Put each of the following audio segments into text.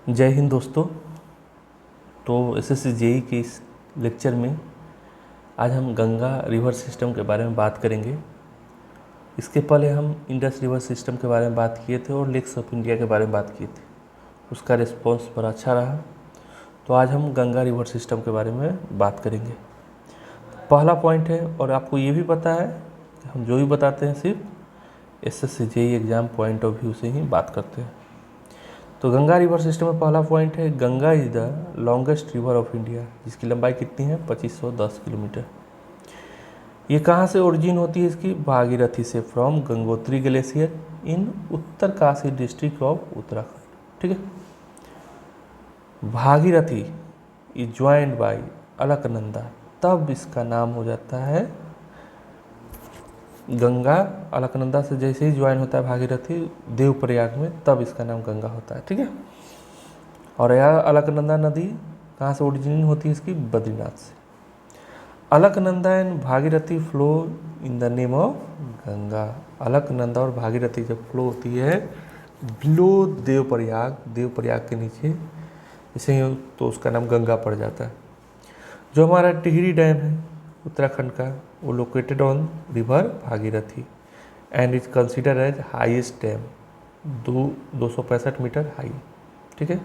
जय हिंद दोस्तों। तो एसएससी जेई के इस लेक्चर में आज हम गंगा रिवर सिस्टम के बारे में बात करेंगे। इसके पहले हम इंडस रिवर सिस्टम के बारे में बात किए थे और लेक्स ऑफ इंडिया के बारे में बात किए थे। उसका रिस्पॉन्स बड़ा अच्छा रहा। तो आज हम गंगा रिवर सिस्टम के बारे में बात करेंगे। पहला पॉइंट है, और आपको ये भी पता है कि हम जो भी बताते हैं सिर्फ SSC JE exam point of view से ही बात करते हैं। तो गंगा रिवर सिस्टम में पहला पॉइंट है, Ganga is the longest river of India, जिसकी लंबाई कितनी है 2510 किलोमीटर। ये कहाँ से ओरिजिन होती है इसकी? भागीरथी से, from Gangotri glacier in Uttarkashi district of Uttarakhand. ठीक है। Bhagirathi is joined by Alaknanda, तब इसका नाम हो जाता है गंगा। अलकनंदा से जैसे ही ज्वाइन होता है भागीरथी देवप्रयाग में, तब इसका नाम गंगा होता है। ठीक है। और यह अलकनंदा नदी कहाँ से ओरिजिन होती है इसकी? बद्रीनाथ से। Alaknanda and Bhagirathi flow in the name of Ganga. Alaknanda और भागीरथी जब फ्लो होती है बिलो देवप्रयाग, देवप्रयाग के नीचे इसे, तो उसका नाम गंगा पड़ जाता है। जो हमारा टिहरी डैम है उत्तराखंड का, वो located on river Bhagirathi and is consider as highest dam, 265 meter high. ठीक है।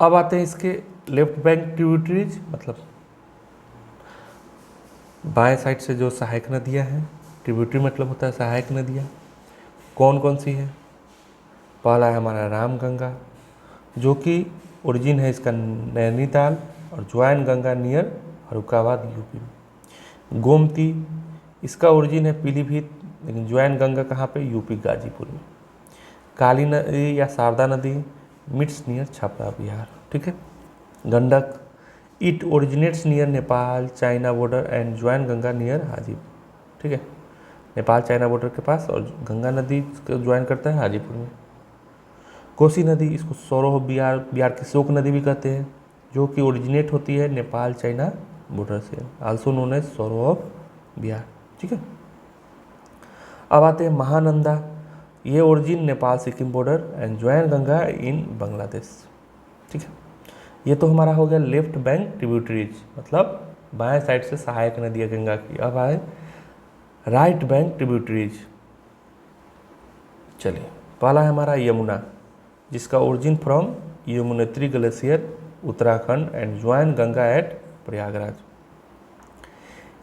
अब आते हैं इसके लेफ्ट बैंक ट्रिब्यूटरीज, मतलब बाएं साइड से जो सहायक नदियां हैं। ट्रिब्यूटरी मतलब होता है सहायक नदियां। कौन कौन सी है? पहला है हमारा रामगंगा, जो कि ओरिजिन है इसका नैनीताल, और join Ganga near Farrukhabad UP में। गोमती, इसका ओरिजिन है पीलीभीत, लेकिन ज्वाइन गंगा कहाँ पे? यूपी गाजीपुर में। काली नदी या शारदा नदी मिट्स नियर छपरा बिहार। ठीक है। Gandak, it originates near Nepal China border and join Ganga near Hajipur. ठीक है। नेपाल चाइना बॉर्डर के पास, और गंगा नदी को ज्वाइन करता है हाजीपुर में। कोसी नदी, इसको सौरभ बिहार, बिहार की शोक नदी भी कहते हैं, जो कि ओरिजिनेट होती है नेपाल चाइना बॉर्डर से, also known as sorrow of Bihar. ठीक है। अब आते हैं महानंदा, ये origin Nepal Sikkim border and join Ganga in Bangladesh. ठीक है। ये तो हमारा हो गया लेफ्ट बैंक ट्रिब्यूटरीज, मतलब बाएं साइड से सहायक नदी है गंगा की। अब आए राइट बैंक ट्रिब्यूटरीज। चलिए, पहला है हमारा यमुना, जिसका origin from Yamunotri glacier Uttarakhand and join Ganga at Prayagraj.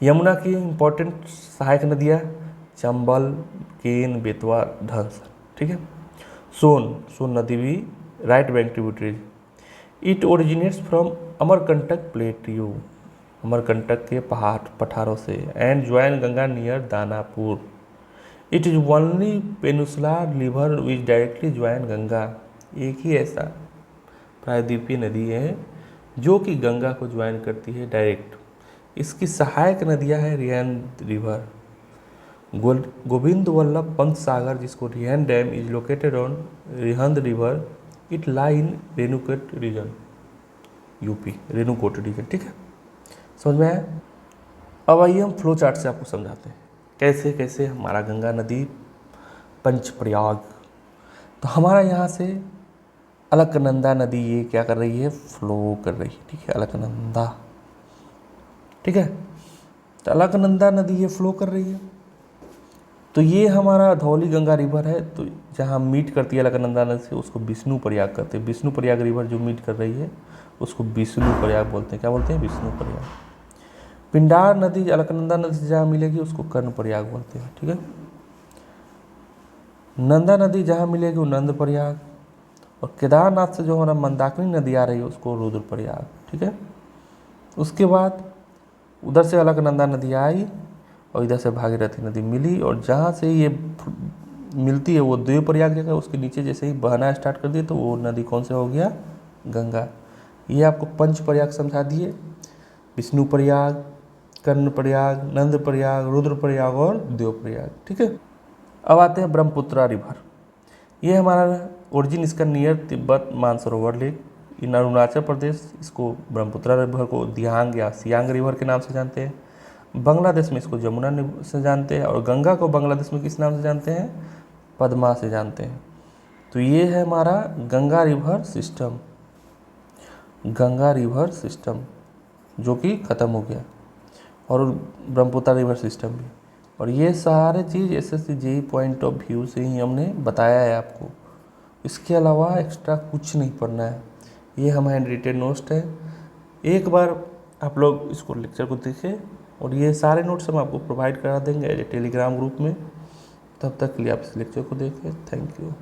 Yamuna की इंपॉर्टेंट सहायक नदियाँ चंबल, केन, बेतवा, धंस। ठीक है। सोन नदी भी right bank tributaries. It originates from Amarkantak plateau, Amarkantak के पठारों से, and join Ganga near Danapur. It is only peninsular river which directly join Ganga. एक ही ऐसा प्रायद्वीपीय नदी है जो कि गंगा को ज्वाइन करती है डायरेक्ट। इसकी सहायक नदियां हैं रिहंद रिवर, गोविंद वल्लभ पंत सागर, जिसको Rihand dam is located on Rihand river, it lie in Renukoot region, UP, Renukoot region. ठीक है, समझ में आया? अब आइए हम फ्लो चार्ट से आपको समझाते हैं कैसे कैसे हमारा गंगा नदी पंचप्रयाग। तो हमारा यहाँ से अलकनंदा नदी ये क्या कर रही है? फ्लो कर रही है। ठीक है, अलकनंदा। ठीक है। तो अलकनंदा नदी ये फ्लो कर रही है। तो ये हमारा धौली गंगा रिवर है, तो जहाँ मीट करती है अलकनंदा नदी से, उसको विष्णु प्रयाग कहते हैं। विष्णु प्रयाग रिवर जो मीट कर रही है उसको विष्णु प्रयाग बोलते हैं। क्या बोलते हैं? विष्णु प्रयाग। पिंडार नदी अलकनंदा नदी से जहाँ मिलेगी उसको कर्ण प्रयाग बोलते हैं। ठीक है। नंदा नदी जहाँ मिलेगी वो नंद प्रयाग, और केदारनाथ से जो हमारा मंदाकिनी नदी आ रही है उसको रुद्र प्रयाग। ठीक है। उसके बाद उधर से अलकनंदा नदी आई और इधर से भागीरथी नदी मिली, और जहाँ से ये मिलती है वो देवप्रयाग जगह, उसके नीचे जैसे ही बहना स्टार्ट कर दिए तो वो नदी कौन सा हो गया? गंगा। ये आपको पंच प्रयाग समझा दिए, विष्णु प्रयाग, कर्ण प्रयाग, नंद प्रयाग, रुद्र प्रयाग और देवप्रयाग। ठीक है। अब आते हैं ब्रह्मपुत्रा रिवर। ये हमारा ओरिजिन इसका near Tibet Mansarovar lake in Arunachal Pradesh, इसको ब्रह्मपुत्रा रिवर को दियांग या सियांग रिवर के नाम से जानते हैं। बांग्लादेश में इसको जमुना से जानते हैं, और गंगा को बांग्लादेश में किस नाम से जानते हैं? पद्मा से जानते हैं। तो ये है हमारा Ganga river system. Ganga river system जो कि ख़त्म हो गया, और ब्रह्मपुत्र रिवर सिस्टम भी। और ये सारे चीज़ SSC JEE point of view से ही हमने बताया है आपको, इसके अलावा एक्स्ट्रा कुछ नहीं पढ़ना है। ये हमारा हैंड रिटेन नोट्स है, एक बार आप लोग इसको लेक्चर को देखें, और ये सारे नोट्स हम आपको प्रोवाइड करा देंगे टेलीग्राम ग्रुप में। तब तक के लिए आप इस लेक्चर को देखें। Thank you.